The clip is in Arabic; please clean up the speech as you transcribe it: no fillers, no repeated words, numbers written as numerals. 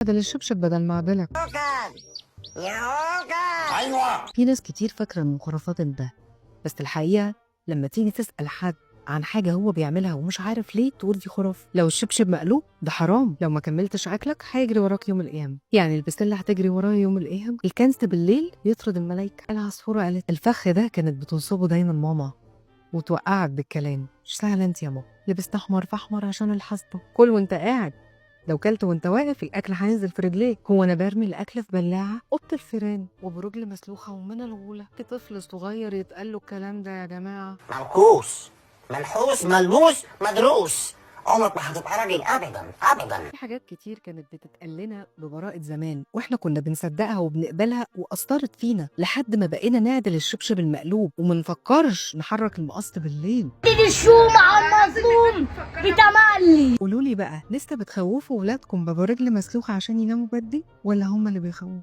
بدل الشبشب بدل ما اعدلك. ايوه. في ناس كتير فاكرة ان الخرافات ده، بس الحقيقة لما تيجي تسأل حد عن حاجة هو بيعملها ومش عارف ليه تقول دي خرافة. لو الشبشب مقلوب ده حرام، لو ما كملتش أكلك هيجري وراك يوم القيامة. يعني البسلة هتجري ورايا يوم القيامة، الكنس بالليل يطرد الملايكة. العصفورة قالت الفخ ده كانت بتنصبه دايما ماما وتوقعك بالكلام. مش سهلة انت يا ماما، لبست أحمر في أحمر عشان الحسبة. كل وانت قاعد، لو كلت وانت واقف الاكل هينزل في رجليك. هو انا برمي الاكل في بلاعه؟ قط الفيران وبرجل مسلوخه ومن الغوله. في طفل صغير يتقال له الكلام ده يا جماعه؟ منكوس منحوس ملموس مدروس، عمرك ما هتبقى راجل ابدا ابدا. في حاجات كتير كانت بتتقال لنا ببراءة زمان واحنا كنا بنصدقها وبنقبلها واثرت فينا لحد ما بقينا نعدل الشبشب المقلوب ومنفكرش نحرك المقص بالليل. الشو مع المظلوم بتملي. قولوا لي بقى، لسه بتخوفوا ولادكم بابو رجل مسلوخه عشان يناموا بدري ولا هم اللي بيخوفوا؟